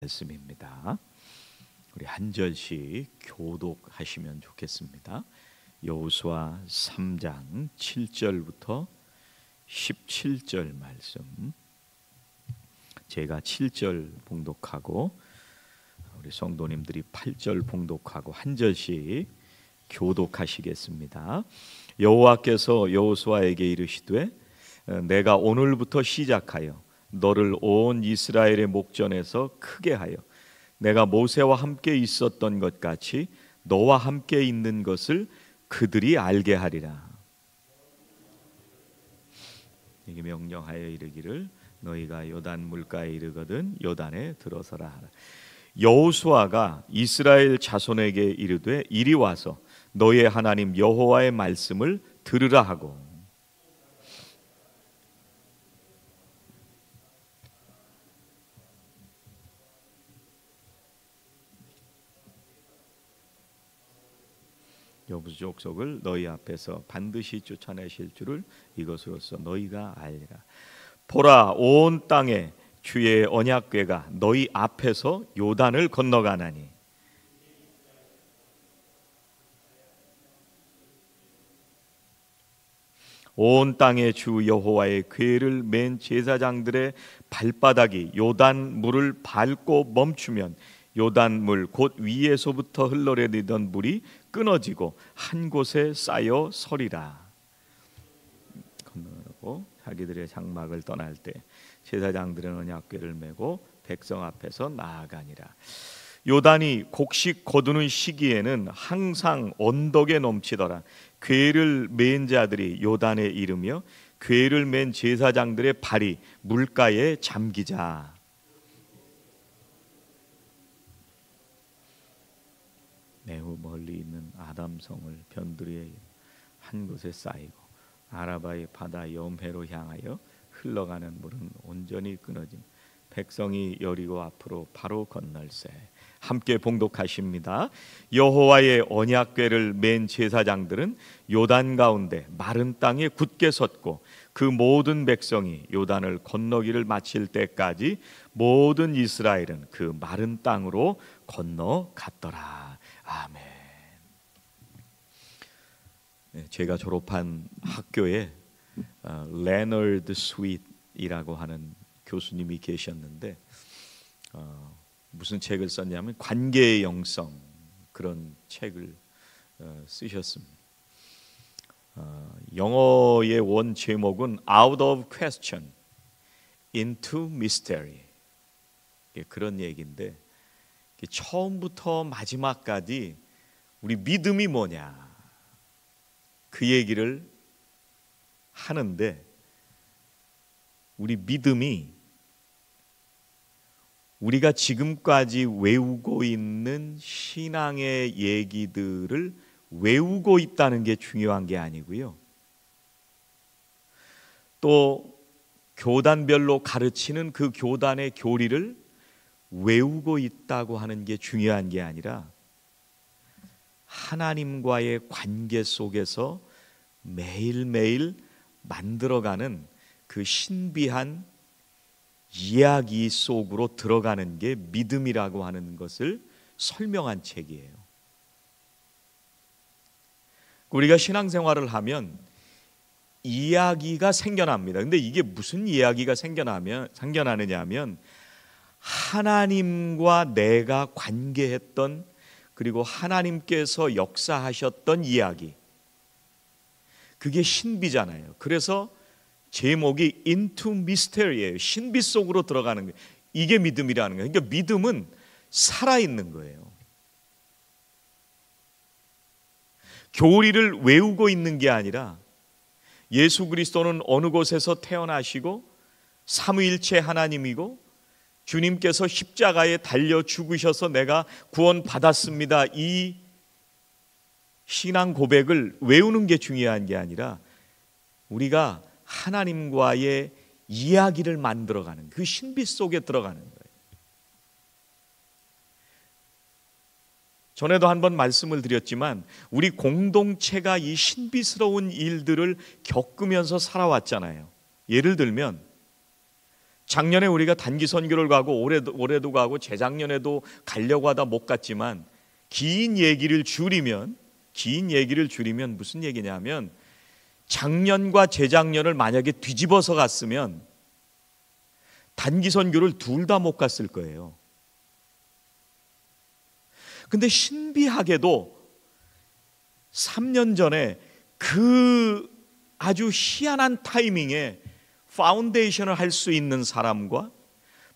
말씀입니다. 우리 한 절씩 교독하시면 좋겠습니다. 여호수아 3장 7절부터 17절 말씀. 제가 7절 봉독하고 우리 성도님들이 8절 봉독하고 한 절씩 교독하시겠습니다. 여호와께서 여호수아에게 이르시되 내가 오늘부터 시작하여 너를 온 이스라엘의 목전에서 크게 하여 내가 모세와 함께 있었던 것 같이 너와 함께 있는 것을 그들이 알게 하리라. 이게 명령하여 이르기를 너희가 요단 물가에 이르거든 요단에 들어서라 하라. 여호수아가 이스라엘 자손에게 이르되 이리 와서 너희의 하나님 여호와의 말씀을 들으라 하고, 여부 족속을 너희 앞에서 반드시 쫓아내실 줄을 이것으로써 너희가 알리라. 보라, 온 땅에 주의 언약궤가 너희 앞에서 요단을 건너가나니 온 땅에 주 여호와의 궤를 맨 제사장들의 발바닥이 요단 물을 밟고 멈추면 요단 물 곧 위에서부터 흘러내리던 물이 끊어지고 한 곳에 쌓여 서리라. 건너고 자기들의 장막을 떠날 때 제사장들은 언약궤를 메고 백성 앞에서 나아가니라. 요단이 곡식 거두는 시기에는 항상 언덕에 넘치더라. 궤를 맨 자들이 요단에 이르며 궤를 맨 제사장들의 발이 물가에 잠기자. 매우 멀리 있는 아담성을 변두리에 한 곳에 쌓이고 아라바의 바다 염해로 향하여 흘러가는 물은 온전히 끊어진 백성이 여리고 앞으로 바로 건널세. 함께 봉독하십니다. 여호와의 언약궤를 맨 제사장들은 요단 가운데 마른 땅에 굳게 섰고 그 모든 백성이 요단을 건너기를 마칠 때까지 모든 이스라엘은 그 마른 땅으로 건너갔더라. 아멘. 제가 졸업한 학교에 레너드 스윗이라고 하는 교수님이 계셨는데 무슨 책을 썼냐면 관계의 영성, 그런 책을 쓰셨습니다. 영어의 원 제목은 Out of Question into Mystery, 그런 얘기인데 처음부터 마지막까지 우리 믿음이 뭐냐 그 얘기를 하는데, 우리 믿음이 우리가 지금까지 외우고 있는 신앙의 얘기들을 외우고 있다는 게 중요한 게 아니고요, 또 교단별로 가르치는 그 교단의 교리를 외우고 있다고 하는 게 중요한 게 아니라 하나님과의 관계 속에서 매일매일 만들어가는 그 신비한 이야기 속으로 들어가는 게 믿음이라고 하는 것을 설명한 책이에요. 우리가 신앙생활을 하면 이야기가 생겨납니다. 근데 이게 무슨 이야기가 생겨나느냐 하면 하나님과 내가 관계했던, 그리고 하나님께서 역사하셨던 이야기, 그게 신비잖아요. 그래서 제목이 Into Mystery예요. 신비 속으로 들어가는 거예요. 이게 믿음이라는 거예요. 그러니까 믿음은 살아있는 거예요. 교리를 외우고 있는 게 아니라 예수 그리스도는 어느 곳에서 태어나시고 삼위일체 하나님이고 주님께서 십자가에 달려 죽으셔서 내가 구원받았습니다, 이 신앙 고백을 외우는 게 중요한 게 아니라 우리가 하나님과의 이야기를 만들어가는 그 신비 속에 들어가는 거예요. 전에도 한번 말씀을 드렸지만 우리 공동체가 이 신비스러운 일들을 겪으면서 살아왔잖아요. 예를 들면 작년에 우리가 단기 선교를 가고 올해도 가고 재작년에도 가려고 하다 못 갔지만 긴 얘기를 줄이면 무슨 얘기냐면 작년과 재작년을 만약에 뒤집어서 갔으면 단기 선교를 둘 다 못 갔을 거예요. 근데 신비하게도 3년 전에 그 아주 희한한 타이밍에 파운데이션을 할 수 있는 사람과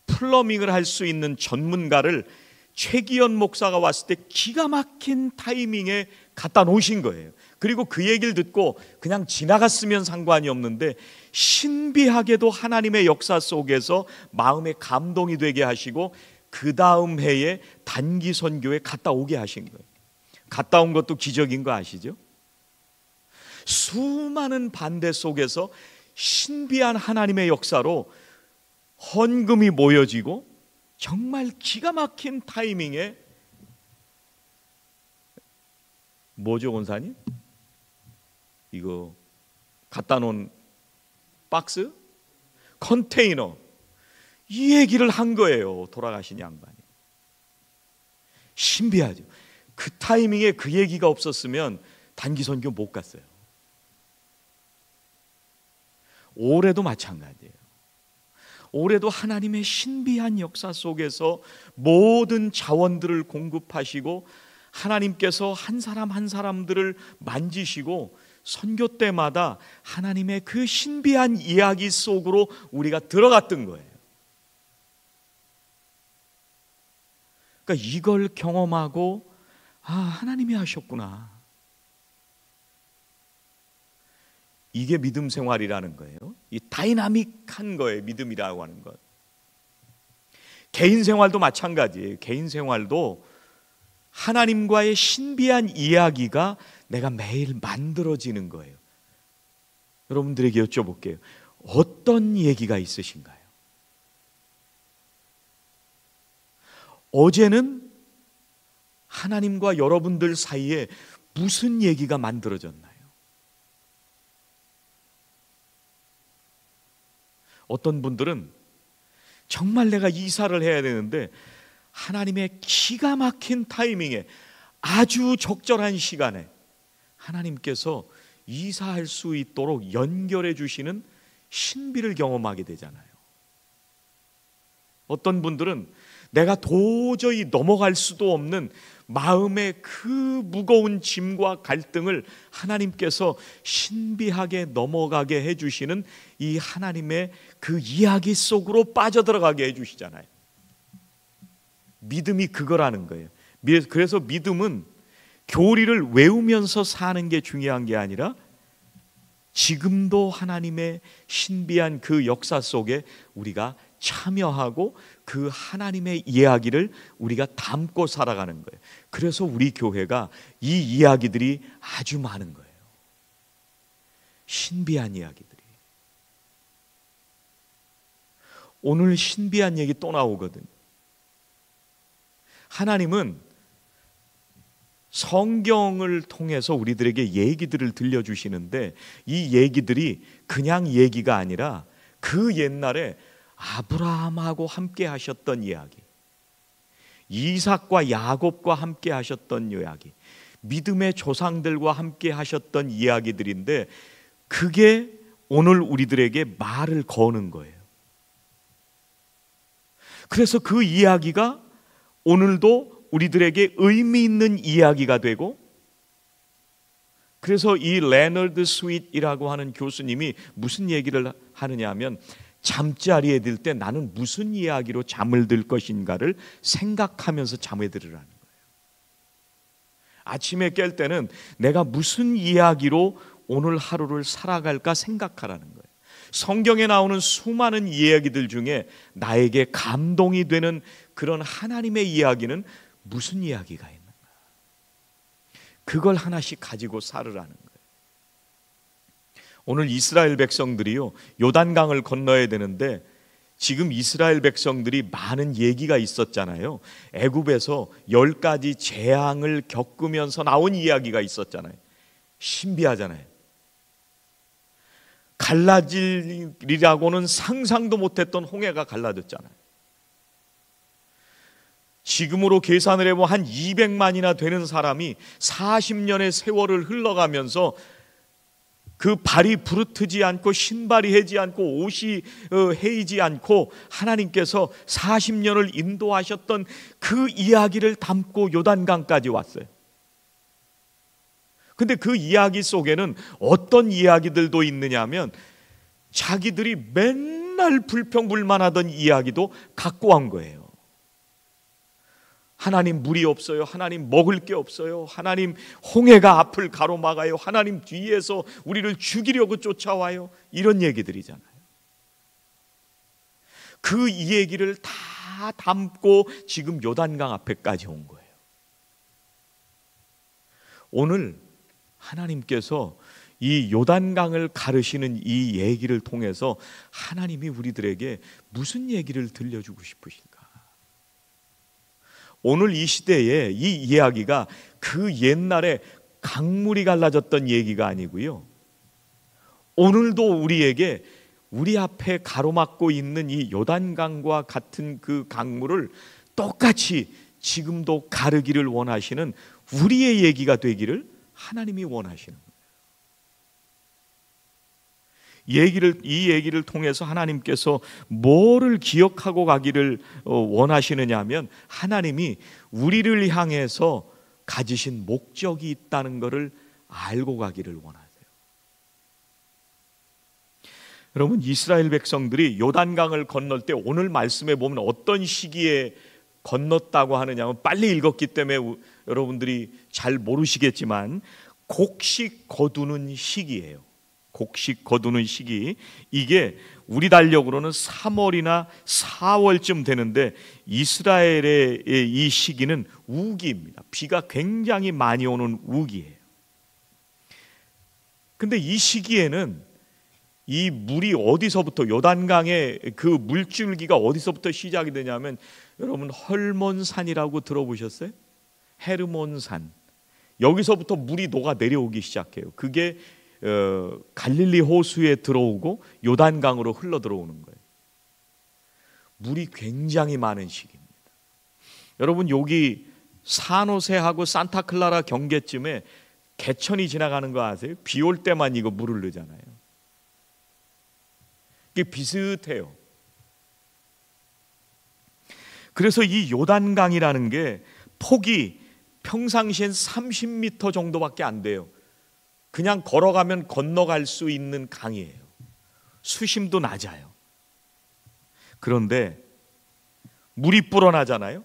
플러밍을 할 수 있는 전문가를 최기현 목사가 왔을 때 기가 막힌 타이밍에 갖다 놓으신 거예요. 그리고 그 얘기를 듣고 그냥 지나갔으면 상관이 없는데 신비하게도 하나님의 역사 속에서 마음에 감동이 되게 하시고 그 다음 해에 단기 선교에 갔다 오게 하신 거예요. 갔다 온 것도 기적인 거 아시죠? 수많은 반대 속에서 신비한 하나님의 역사로 헌금이 모여지고 정말 기가 막힌 타이밍에 뭐죠, 권사님? 이거 갖다 놓은 박스? 컨테이너, 이 얘기를 한 거예요. 돌아가신 양반이. 신비하죠. 그 타이밍에 그 얘기가 없었으면 단기 선교 못 갔어요. 올해도 마찬가지예요. 올해도 하나님의 신비한 역사 속에서 모든 자원들을 공급하시고 하나님께서 한 사람 한 사람들을 만지시고 선교 때마다 하나님의 그 신비한 이야기 속으로 우리가 들어갔던 거예요. 그러니까 이걸 경험하고 하나님이 하셨구나. 이게 믿음 생활이라는 거예요. 이 다이나믹한 거예요. 믿음이라고 하는 것. 개인 생활도 마찬가지예요. 개인 생활도 하나님과의 신비한 이야기가 내가 매일 만들어지는 거예요. 여러분들에게 여쭤볼게요. 어떤 얘기가 있으신가요? 어제는 하나님과 여러분들 사이에 무슨 얘기가 만들어졌나요? 어떤 분들은 정말 내가 이사를 해야 되는데 하나님의 기가 막힌 타이밍에 아주 적절한 시간에 하나님께서 이사할 수 있도록 연결해 주시는 신비를 경험하게 되잖아요. 어떤 분들은 내가 도저히 넘어갈 수도 없는 마음의 그 무거운 짐과 갈등을 하나님께서 신비하게 넘어가게 해주시는 이 하나님의 그 이야기 속으로 빠져들어가게 해주시잖아요. 믿음이 그거라는 거예요. 그래서 믿음은 교리를 외우면서 사는 게 중요한 게 아니라 지금도 하나님의 신비한 그 역사 속에 우리가 참여하고 그 하나님의 이야기를 우리가 담고 살아가는 거예요. 그래서 우리 교회가 이 이야기들이 아주 많은 거예요. 신비한 이야기들이. 오늘 신비한 얘기 또 나오거든요. 하나님은 성경을 통해서 우리들에게 얘기들을 들려주시는데 이 얘기들이 그냥 얘기가 아니라 그 옛날에 아브라함하고 함께 하셨던 이야기, 이삭과 야곱과 함께 하셨던 이야기, 믿음의 조상들과 함께 하셨던 이야기들인데 그게 오늘 우리들에게 말을 거는 거예요. 그래서 그 이야기가 오늘도 우리들에게 의미 있는 이야기가 되고, 그래서 이 레너드 스윗이라고 하는 교수님이 무슨 얘기를 하느냐 하면 잠자리에 들 때 나는 무슨 이야기로 잠을 들 것인가를 생각하면서 잠에 들으라는 거예요. 아침에 깰 때는 내가 무슨 이야기로 오늘 하루를 살아갈까 생각하라는 거예요. 성경에 나오는 수많은 이야기들 중에 나에게 감동이 되는 그런 하나님의 이야기는 무슨 이야기가 있는가? 그걸 하나씩 가지고 살으라는 거예요. 오늘 이스라엘 백성들이요, 요단강을 건너야 되는데 지금 이스라엘 백성들이 많은 얘기가 있었잖아요. 애굽에서 10가지 재앙을 겪으면서 나온 이야기가 있었잖아요. 신비하잖아요. 갈라지리라고는 상상도 못했던 홍해가 갈라졌잖아요. 지금으로 계산을 해보면 한 200만이나 되는 사람이 40년의 세월을 흘러가면서 그 발이 부르트지 않고 신발이 해지 않고 옷이 해이지 않고 하나님께서 40년을 인도하셨던 그 이야기를 담고 요단강까지 왔어요. 근데 그 이야기 속에는 어떤 이야기들도 있느냐 하면 자기들이 맨날 불평불만하던 이야기도 갖고 온 거예요. 하나님 물이 없어요. 하나님 먹을 게 없어요. 하나님 홍해가 앞을 가로막아요. 하나님 뒤에서 우리를 죽이려고 쫓아와요. 이런 얘기들이잖아요. 그 얘기를 다 담고 지금 요단강 앞에까지 온 거예요. 오늘 하나님께서 이 요단강을 가르시는 이 얘기를 통해서 하나님이 우리들에게 무슨 얘기를 들려주고 싶으실까? 오늘 이 시대에 이 이야기가 그 옛날에 강물이 갈라졌던 얘기가 아니고요, 오늘도 우리에게 우리 앞에 가로막고 있는 이 요단강과 같은 그 강물을 똑같이 지금도 가르기를 원하시는 우리의 얘기가 되기를 하나님이 원하시는 거예요. 이 얘기를 통해서 하나님께서 뭐를 기억하고 가기를 원하시느냐 하면 하나님이 우리를 향해서 가지신 목적이 있다는 것을 알고 가기를 원하세요. 여러분, 이스라엘 백성들이 요단강을 건널 때 오늘 말씀에 보면 어떤 시기에 건넜다고 하느냐 하면, 빨리 읽었기 때문에 여러분들이 잘 모르시겠지만 곡식 거두는 시기예요. 곡식 거두는 시기, 이게 우리 달력으로는 3월이나 4월쯤 되는데 이스라엘의 이 시기는 우기입니다. 비가 굉장히 많이 오는 우기예요. 근데 이 시기에는 이 물이 어디서부터, 요단강의 그 물줄기가 어디서부터 시작이 되냐면, 여러분 헐몬산이라고 들어보셨어요? 헤르몬산, 여기서부터 물이 녹아 내려오기 시작해요. 그게 갈릴리 호수에 들어오고 요단강으로 흘러 들어오는 거예요. 물이 굉장히 많은 시기입니다. 여러분, 여기 산호세하고 산타클라라 경계쯤에 개천이 지나가는 거 아세요? 비 올 때만 이거 물을 넣잖아요. 이게 비슷해요. 그래서 이 요단강이라는 게 폭이 평상시엔 30m 정도밖에 안 돼요. 그냥 걸어가면 건너갈 수 있는 강이에요. 수심도 낮아요. 그런데 물이 불어나잖아요.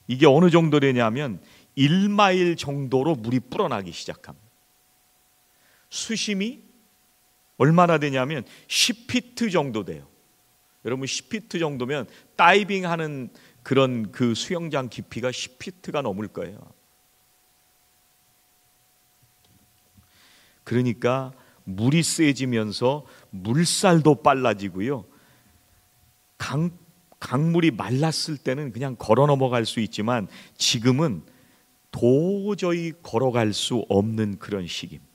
이게 어느 정도 되냐면 1마일 정도로 물이 불어나기 시작합니다. 수심이 얼마나 되냐면 10피트 정도 돼요. 여러분, 10피트 정도면 다이빙하는 그런 그 수영장 깊이가 10피트가 넘을 거예요. 그러니까 물이 세지면서 물살도 빨라지고요, 강물이 말랐을 때는 그냥 걸어 넘어갈 수 있지만 지금은 도저히 걸어갈 수 없는 그런 시기입니다.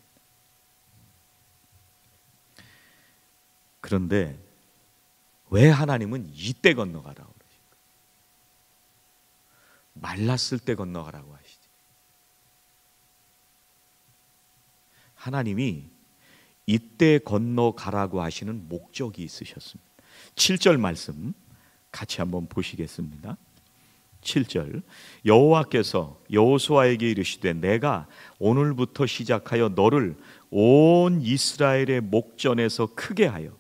그런데 왜 하나님은 이때 건너가라고 그러실까요? 말랐을 때 건너가라고 하시죠. 하나님이 이때 건너가라고 하시는 목적이 있으셨습니다. 7절 말씀 같이 한번 보시겠습니다. 7절, 여호와께서 여호수아에게 이르시되 내가 오늘부터 시작하여 너를 온 이스라엘의 목전에서 크게 하여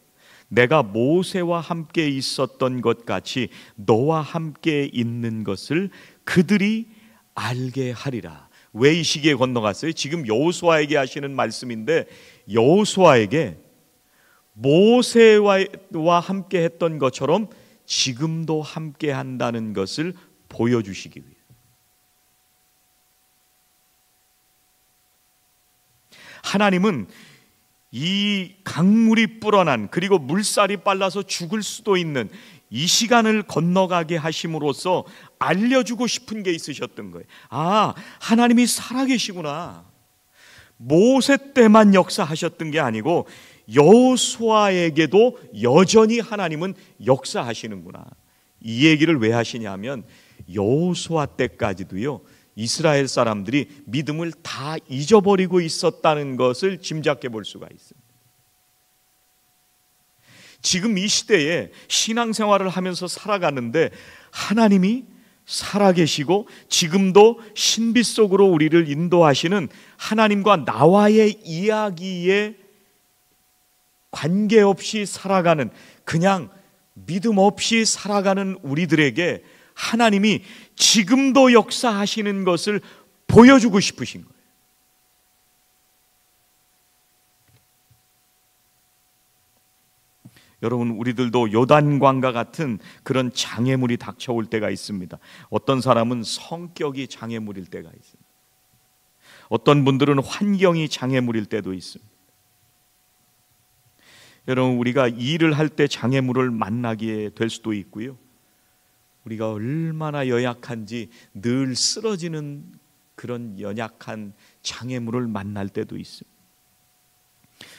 내가 모세와 함께 있었던 것 같이 너와 함께 있는 것을 그들이 알게 하리라. 왜 이 시기에 건너갔어요? 지금 여호수아에게 하시는 말씀인데, 여호수아에게 모세와 함께 했던 것처럼 지금도 함께 한다는 것을 보여주시기 위해. 하나님은 이 강물이 불어난, 그리고 물살이 빨라서 죽을 수도 있는 이 시간을 건너가게 하심으로써 알려주고 싶은 게 있으셨던 거예요. 아, 하나님이 살아계시구나. 모세 때만 역사하셨던 게 아니고 여호수아에게도 여전히 하나님은 역사하시는구나. 이 얘기를 왜 하시냐면 여호수아 때까지도요, 이스라엘 사람들이 믿음을 다 잊어버리고 있었다는 것을 짐작해 볼 수가 있습니다. 지금 이 시대에 신앙생활을 하면서 살아가는데 하나님이 살아계시고 지금도 신비 속으로 우리를 인도하시는 하나님과 나와의 이야기에 관계없이 살아가는, 그냥 믿음 없이 살아가는 우리들에게 하나님이 지금도 역사하시는 것을 보여주고 싶으신 거예요. 여러분, 우리들도 요단강과 같은 그런 장애물이 닥쳐올 때가 있습니다. 어떤 사람은 성격이 장애물일 때가 있습니다. 어떤 분들은 환경이 장애물일 때도 있습니다. 여러분, 우리가 일을 할 때 장애물을 만나게 될 수도 있고요, 우리가 얼마나 연약한지 늘 쓰러지는 그런 연약한 장애물을 만날 때도 있습니다.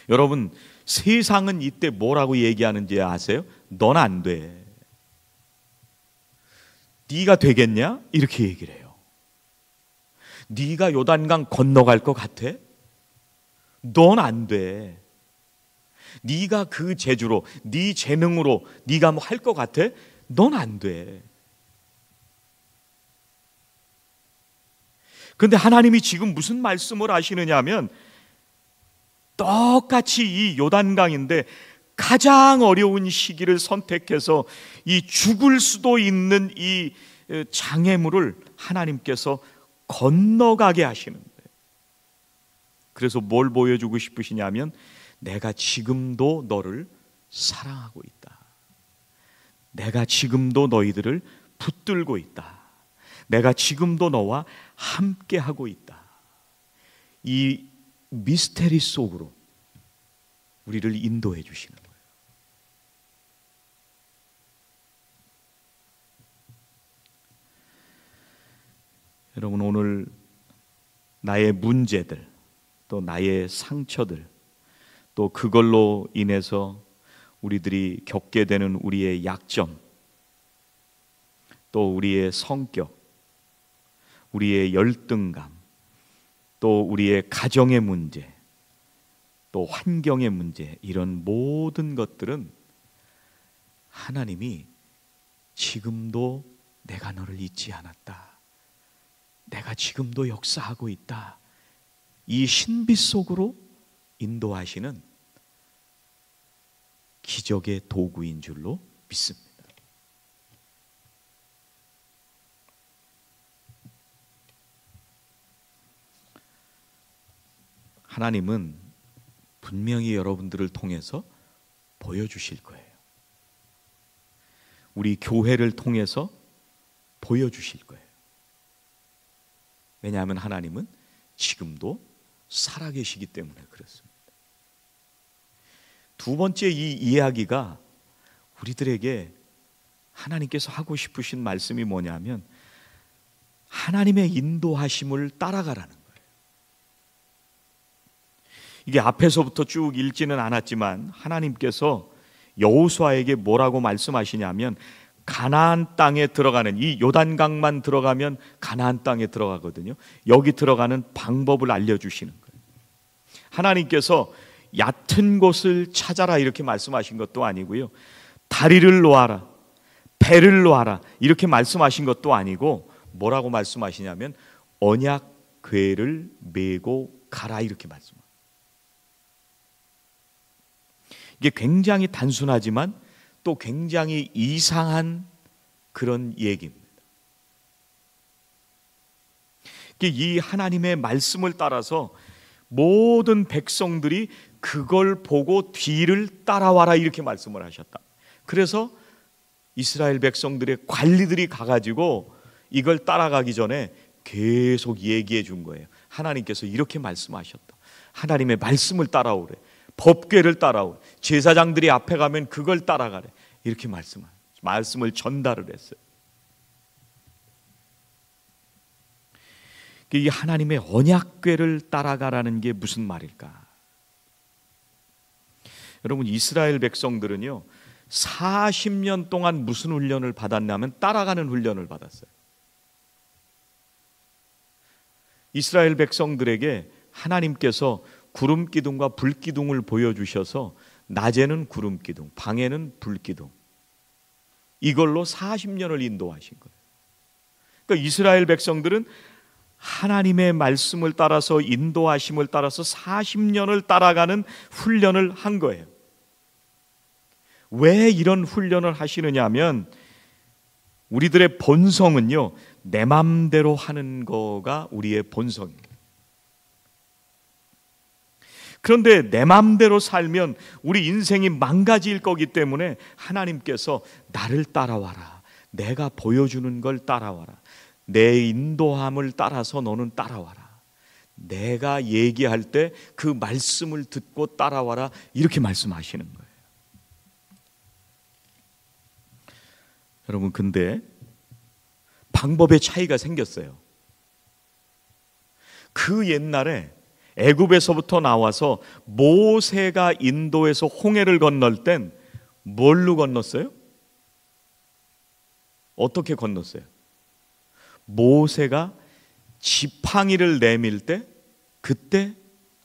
여러분, 세상은 이때 뭐라고 얘기하는지 아세요? 넌 안 돼. 네가 되겠냐? 이렇게 얘기를 해요. 네가 요단강 건너갈 것 같아? 넌 안 돼. 네가 그 재주로, 네 재능으로 네가 뭐 할 것 같아? 넌 안 돼. 그런데 하나님이 지금 무슨 말씀을 하시느냐 하면, 똑같이 이 요단강인데 가장 어려운 시기를 선택해서 이 죽을 수도 있는 이 장애물을 하나님께서 건너가게 하시는 거예요. 그래서 뭘 보여주고 싶으시냐면, 내가 지금도 너를 사랑하고 있다. 내가 지금도 너희들을 붙들고 있다. 내가 지금도 너와 함께하고 있다. 이 미스테리 속으로 우리를 인도해 주시는 거예요. 여러분, 오늘 나의 문제들, 또 나의 상처들, 또 그걸로 인해서 우리들이 겪게 되는 우리의 약점, 또 우리의 성격, 우리의 열등감, 또 우리의 가정의 문제, 또 환경의 문제, 이런 모든 것들은 하나님이 지금도 내가 너를 잊지 않았다, 내가 지금도 역사하고 있다, 이 신비 속으로 인도하시는 기적의 도구인 줄로 믿습니다. 하나님은 분명히 여러분들을 통해서 보여주실 거예요. 우리 교회를 통해서 보여주실 거예요. 왜냐하면 하나님은 지금도 살아계시기 때문에 그렇습니다. 두 번째, 이 이야기가 우리들에게 하나님께서 하고 싶으신 말씀이 뭐냐면, 하나님의 인도하심을 따라가라는 거예요. 이게 앞에서부터 쭉 읽지는 않았지만 하나님께서 여호수아에게 뭐라고 말씀하시냐면, 가나안 땅에 들어가는, 이 요단강만 들어가면 가나안 땅에 들어가거든요. 여기 들어가는 방법을 알려주시는 거예요. 하나님께서 얕은 곳을 찾아라 이렇게 말씀하신 것도 아니고요, 다리를 놓아라, 배를 놓아라 이렇게 말씀하신 것도 아니고, 뭐라고 말씀하시냐면 언약 궤를 메고 가라 이렇게 말씀합니다. 이게 굉장히 단순하지만 또 굉장히 이상한 그런 얘기입니다. 이 하나님의 말씀을 따라서 모든 백성들이 그걸 보고 뒤를 따라와라 이렇게 말씀을 하셨다. 그래서 이스라엘 백성들의 관리들이 가가지고 이걸 따라가기 전에 계속 얘기해 준 거예요. 하나님께서 이렇게 말씀하셨다. 하나님의 말씀을 따라오래. 법궤를 따라오래. 제사장들이 앞에 가면 그걸 따라가래. 이렇게 말씀을 전달을 했어요. 이 하나님의 언약궤를 따라가라는 게 무슨 말일까? 여러분, 이스라엘 백성들은요 40년 동안 무슨 훈련을 받았냐면 따라가는 훈련을 받았어요. 이스라엘 백성들에게 하나님께서 구름 기둥과 불 기둥을 보여주셔서 낮에는 구름 기둥, 밤에는 불 기둥, 이걸로 40년을 인도하신 거예요. 그러니까 이스라엘 백성들은 하나님의 말씀을 따라서, 인도하심을 따라서 40년을 따라가는 훈련을 한 거예요. 왜 이런 훈련을 하시느냐 하면 우리들의 본성은요 내 맘대로 하는 거가 우리의 본성입니다. 그런데 내 맘대로 살면 우리 인생이 망가질 거기 때문에 하나님께서 나를 따라와라, 내가 보여주는 걸 따라와라, 내 인도함을 따라서 너는 따라와라, 내가 얘기할 때 그 말씀을 듣고 따라와라, 이렇게 말씀하시는 거예요. 여러분, 근데 방법의 차이가 생겼어요. 그 옛날에 애굽에서부터 나와서 모세가 인도에서 홍해를 건널 땐 뭘로 건넜어요? 어떻게 건넜어요? 모세가 지팡이를 내밀 때 그때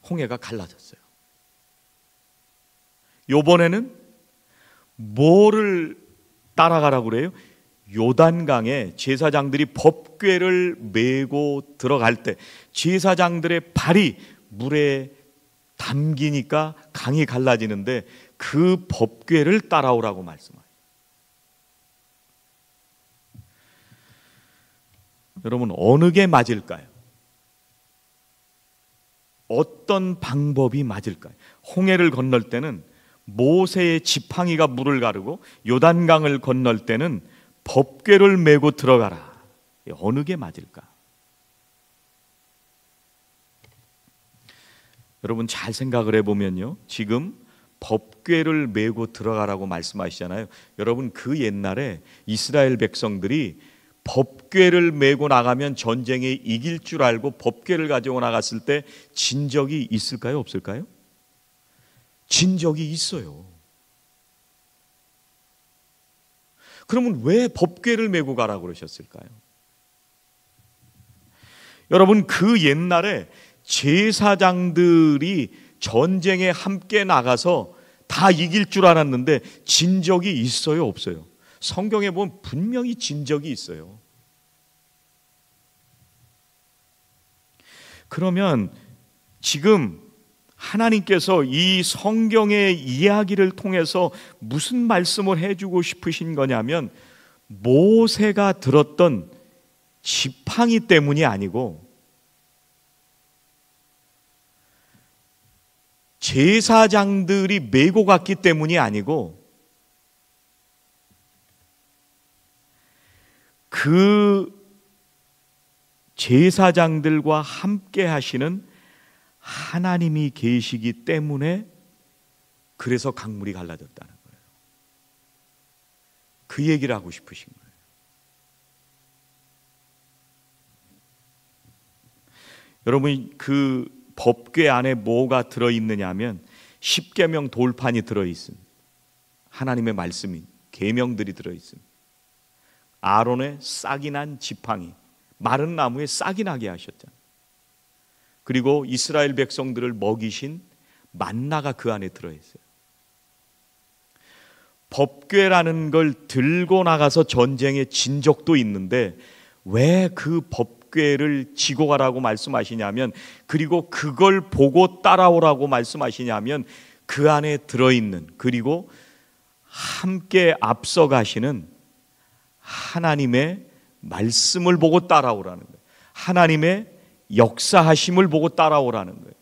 홍해가 갈라졌어요. 요번에는 뭐를 따라가라고 그래요? 요단강에 제사장들이 법궤를 메고 들어갈 때 제사장들의 발이 물에 담기니까 강이 갈라지는데 그 법궤를 따라오라고 말씀하세요. 여러분, 어느 게 맞을까요? 어떤 방법이 맞을까요? 홍해를 건널 때는 모세의 지팡이가 물을 가르고 요단강을 건널 때는 법궤를 메고 들어가라. 어느 게 맞을까? 여러분, 잘 생각을 해보면요, 지금 법궤를 메고 들어가라고 말씀하시잖아요. 여러분, 그 옛날에 이스라엘 백성들이 법궤를 메고 나가면 전쟁에 이길 줄 알고 법궤를 가지고 나갔을 때 진 적이 있을까요? 없을까요? 진 적이 있어요. 그러면 왜 법궤를 메고 가라고 그러셨을까요? 여러분, 그 옛날에 제사장들이 전쟁에 함께 나가서 다 이길 줄 알았는데 진 적이 있어요, 없어요? 성경에 보면 분명히 진 적이 있어요. 그러면 지금 하나님께서 이 성경의 이야기를 통해서 무슨 말씀을 해주고 싶으신 거냐면, 모세가 들었던 지팡이 때문이 아니고 제사장들이 메고 갔기 때문이 아니고 그 제사장들과 함께 하시는 하나님이 계시기 때문에 그래서 강물이 갈라졌다는 거예요. 그 얘기를 하고 싶으신 거예요. 여러분, 그 법궤 안에 뭐가 들어있느냐 하면 십계명 돌판이 들어있습니다. 하나님의 말씀이, 계명들이 들어있습니다. 아론의 싹이 난 지팡이, 마른 나무에 싹이 나게 하셨잖아요. 그리고 이스라엘 백성들을 먹이신 만나가 그 안에 들어있어요. 법궤라는 걸 들고 나가서 전쟁에 진 적도 있는데 왜 그 법궤를 지고 가라고 말씀하시냐면, 그리고 그걸 보고 따라오라고 말씀하시냐면, 그 안에 들어있는, 그리고 함께 앞서가시는 하나님의 말씀을 보고 따라오라는 거예요. 하나님의 역사하심을 보고 따라오라는 거예요.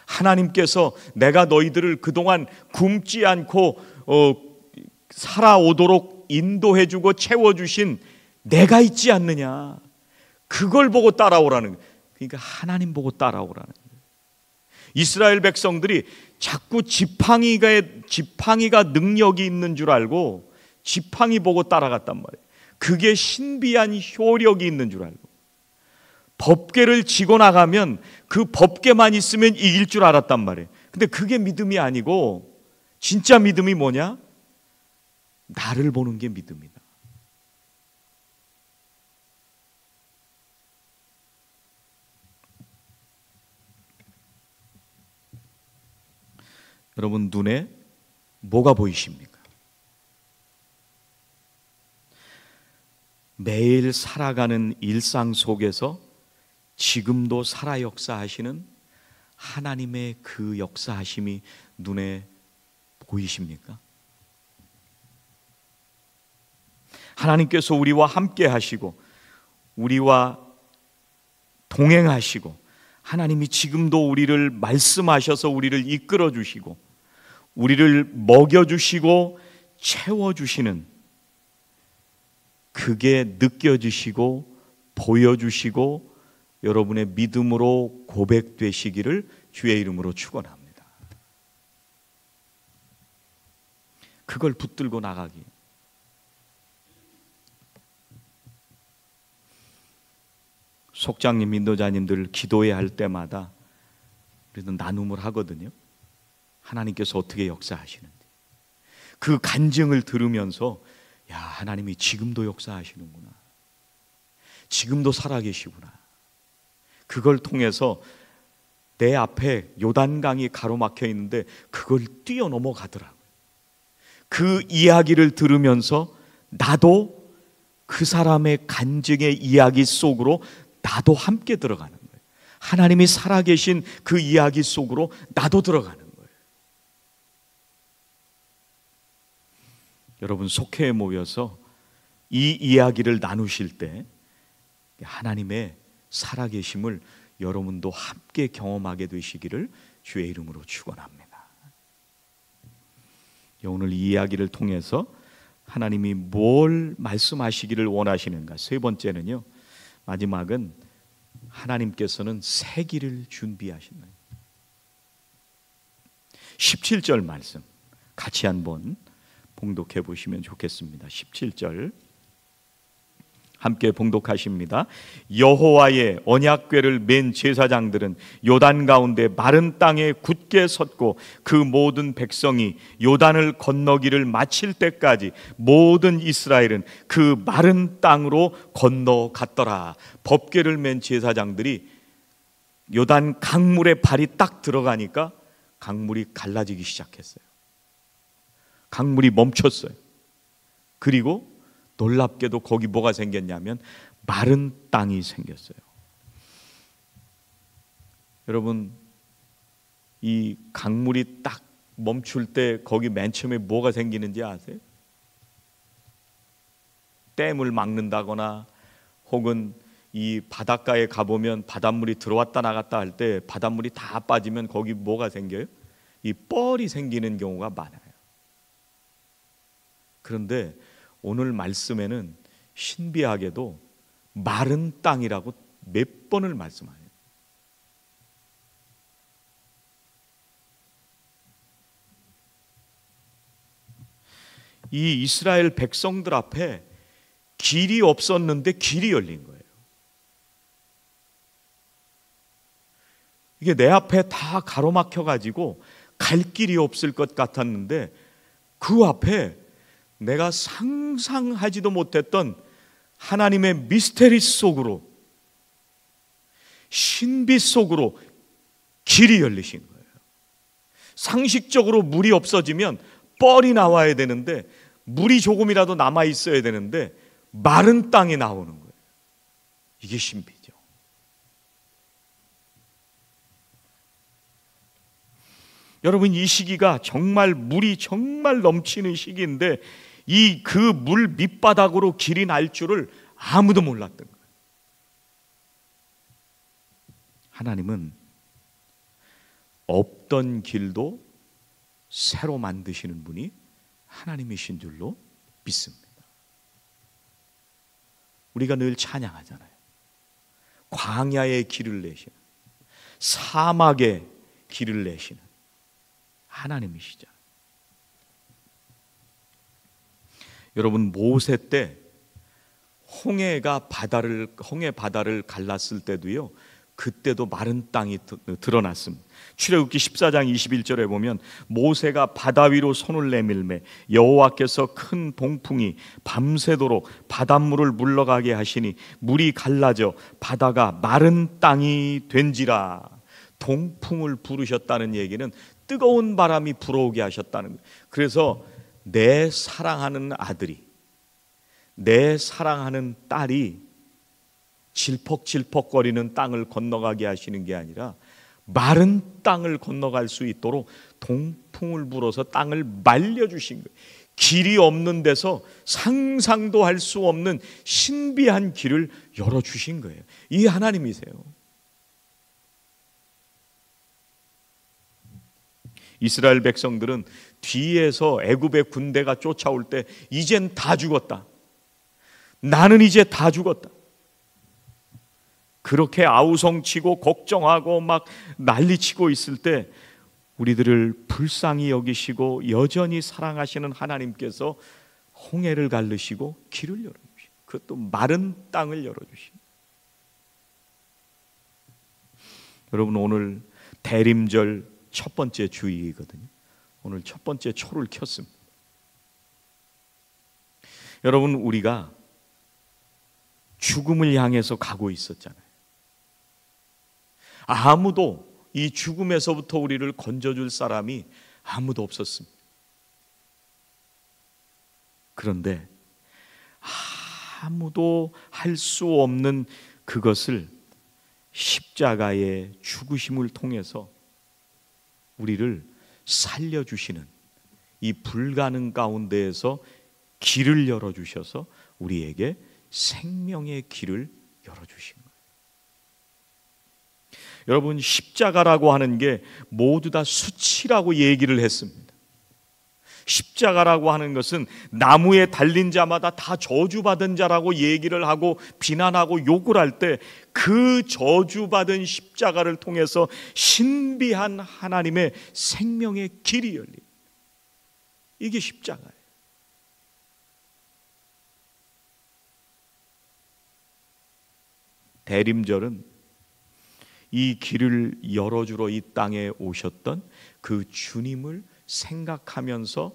하나님께서 내가 너희들을 그동안 굶지 않고 살아오도록 인도해주고 채워주신 내가 있지 않느냐, 그걸 보고 따라오라는 거예요. 그러니까 하나님 보고 따라오라는 거예요. 이스라엘 백성들이 자꾸 지팡이가 능력이 있는 줄 알고 지팡이 보고 따라갔단 말이에요. 그게 신비한 효력이 있는 줄 알고, 법궤를 지고 나가면 그 법궤만 있으면 이길 줄 알았단 말이에요. 근데 그게 믿음이 아니고 진짜 믿음이 뭐냐? 나를 보는 게 믿음이다. 여러분 눈에 뭐가 보이십니까? 매일 살아가는 일상 속에서 지금도 살아 역사하시는 하나님의 그 역사하심이 눈에 보이십니까? 하나님께서 우리와 함께 하시고 우리와 동행하시고 하나님이 지금도 우리를 말씀하셔서 우리를 이끌어 주시고 우리를 먹여 주시고 채워 주시는 그게 느껴지시고 보여주시고 여러분의 믿음으로 고백되시기를 주의 이름으로 축원합니다. 그걸 붙들고 나가기. 속장님, 인도자님들 기도회 할 때마다 우리도 나눔을 하거든요. 하나님께서 어떻게 역사하시는지 그 간증을 들으면서 야, 하나님이 지금도 역사하시는구나. 지금도 살아계시구나. 그걸 통해서 내 앞에 요단강이 가로막혀 있는데 그걸 뛰어넘어가더라고요. 그 이야기를 들으면서 나도 그 사람의 간증의 이야기 속으로 나도 함께 들어가는 거예요. 하나님이 살아계신 그 이야기 속으로 나도 들어가는 거예요. 여러분 속회에 모여서 이 이야기를 나누실 때 하나님의 살아계심을 여러분도 함께 경험하게 되시기를 주의 이름으로 축원합니다. 오늘 이 이야기를 통해서 하나님이 뭘 말씀하시기를 원하시는가? 세 번째는요, 마지막은 하나님께서는 새 길을 준비하신다. 17절 말씀 같이 한번 봉독해 보시면 좋겠습니다. 17절 함께 봉독하십니다. 여호와의 언약궤를 맨 제사장들은 요단 가운데 마른 땅에 굳게 섰고 그 모든 백성이 요단을 건너기를 마칠 때까지 모든 이스라엘은 그 마른 땅으로 건너갔더라. 법궤를 맨 제사장들이 요단 강물에 발이 딱 들어가니까 강물이 갈라지기 시작했어요. 강물이 멈췄어요. 그리고 놀랍게도 거기 뭐가 생겼냐면 마른 땅이 생겼어요. 여러분 이 강물이 딱 멈출 때 거기 맨 처음에 뭐가 생기는지 아세요? 댐을 막는다거나 혹은 이 바닷가에 가보면 바닷물이 들어왔다 나갔다 할 때 바닷물이 다 빠지면 거기 뭐가 생겨요? 이 뻘이 생기는 경우가 많아요. 그런데 오늘 말씀에는 신비하게도 마른 땅이라고 몇 번을 말씀해요. 이 이스라엘 백성들 앞에 길이 없었는데 길이 열린 거예요. 이게 내 앞에 다 가로막혀 가지고 갈 길이 없을 것 같았는데 그 앞에 내가 상상하지도 못했던 하나님의 미스테리 속으로 신비 속으로 길이 열리신 거예요. 상식적으로 물이 없어지면 뻘이 나와야 되는데 물이 조금이라도 남아 있어야 되는데 마른 땅이 나오는 거예요. 이게 신비죠. 여러분 이 시기가 정말 물이 정말 넘치는 시기인데 이 그 물 밑바닥으로 길이 날 줄을 아무도 몰랐던 거예요. 하나님은 없던 길도 새로 만드시는 분이 하나님이신 줄로 믿습니다. 우리가 늘 찬양하잖아요. 광야의 길을 내시는, 사막의 길을 내시는 하나님이시죠. 여러분 모세 때 홍해 바다를 갈랐을 때도요 그때도 마른 땅이 드러났습니다. 출애굽기 14장 21절에 보면 모세가 바다 위로 손을 내밀매 여호와께서 큰 동풍이 밤새도록 바닷물을 물러가게 하시니 물이 갈라져 바다가 마른 땅이 된지라. 동풍을 부르셨다는 얘기는 뜨거운 바람이 불어오게 하셨다는 거예요. 그래서 내 사랑하는 아들이, 내 사랑하는 딸이 질퍽질퍽거리는 땅을 건너가게 하시는 게 아니라 마른 땅을 건너갈 수 있도록 동풍을 불어서 땅을 말려주신 거예요. 길이 없는 데서 상상도 할 수 없는 신비한 길을 열어주신 거예요. 이 하나님이세요. 이스라엘 백성들은 뒤에서 애굽의 군대가 쫓아올 때 이젠 다 죽었다, 나는 이제 다 죽었다, 그렇게 아우성치고 걱정하고 막 난리치고 있을 때 우리들을 불쌍히 여기시고 여전히 사랑하시는 하나님께서 홍해를 가르시고 길을 열어주시고, 그것도 마른 땅을 열어주시고. 여러분, 오늘 대림절 첫 번째 주일이거든요. 오늘 첫 번째 초를 켰습니다. 여러분, 우리가 죽음을 향해서 가고 있었잖아요. 아무도 이 죽음에서부터 우리를 건져줄 사람이 아무도 없었습니다. 그런데 아무도 할 수 없는 그것을 십자가의 죽으심을 통해서 우리를 살려주시는, 이 불가능 가운데에서 길을 열어주셔서 우리에게 생명의 길을 열어주신 거예요. 여러분, 십자가라고 하는 게 모두 다 수치라고 얘기를 했습니다. 십자가라고 하는 것은 나무에 달린 자마다 다 저주받은 자라고 얘기를 하고 비난하고 욕을 할 때 그 저주받은 십자가를 통해서 신비한 하나님의 생명의 길이 열립니다. 이게 십자가예요. 대림절은 이 길을 열어주러 이 땅에 오셨던 그 주님을 생각하면서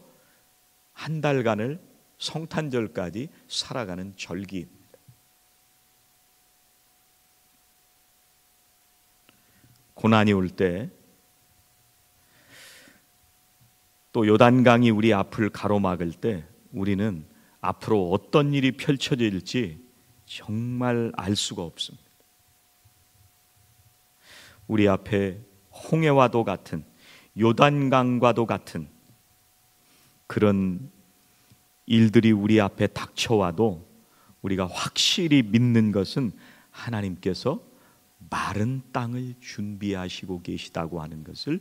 한 달간을 성탄절까지 살아가는 절기입니다. 고난이 올 때, 또 요단강이 우리 앞을 가로막을 때 우리는 앞으로 어떤 일이 펼쳐질지 정말 알 수가 없습니다. 우리 앞에 홍해와도 같은, 요단강과도 같은 그런 일들이 우리 앞에 닥쳐와도 우리가 확실히 믿는 것은 하나님께서 마른 땅을 준비하시고 계시다고 하는 것을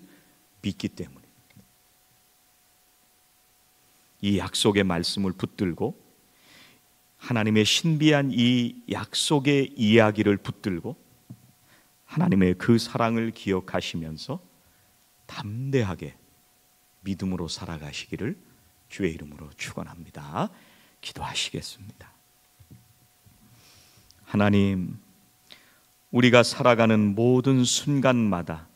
믿기 때문입니다. 이 약속의 말씀을 붙들고, 하나님의 신비한 이 약속의 이야기를 붙들고 하나님의 그 사랑을 기억하시면서 담대하게 믿음으로 살아가시기를 주의 이름으로 축원합니다. 기도하시겠습니다. 하나님, 우리가 살아가는 모든 순간마다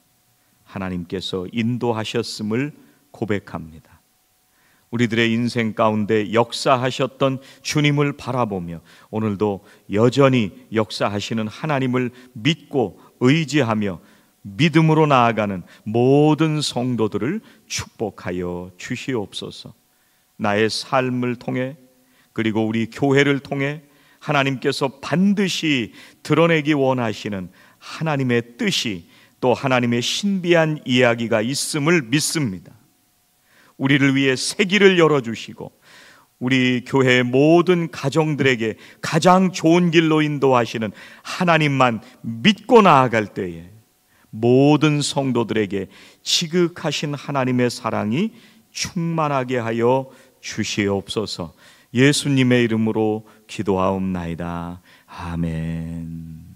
하나님께서 인도하셨음을 고백합니다. 우리들의 인생 가운데 역사하셨던 주님을 바라보며 오늘도 여전히 역사하시는 하나님을 믿고 의지하며 믿음으로 나아가는 모든 성도들을 축복하여 주시옵소서. 나의 삶을 통해, 그리고 우리 교회를 통해 하나님께서 반드시 드러내기 원하시는 하나님의 뜻이, 또 하나님의 신비한 이야기가 있음을 믿습니다. 우리를 위해 새 길을 열어주시고 우리 교회의 모든 가정들에게 가장 좋은 길로 인도하시는 하나님만 믿고 나아갈 때에 모든 성도들에게 지극하신 하나님의 사랑이 충만하게 하여 주시옵소서. 예수님의 이름으로 기도하옵나이다. 아멘.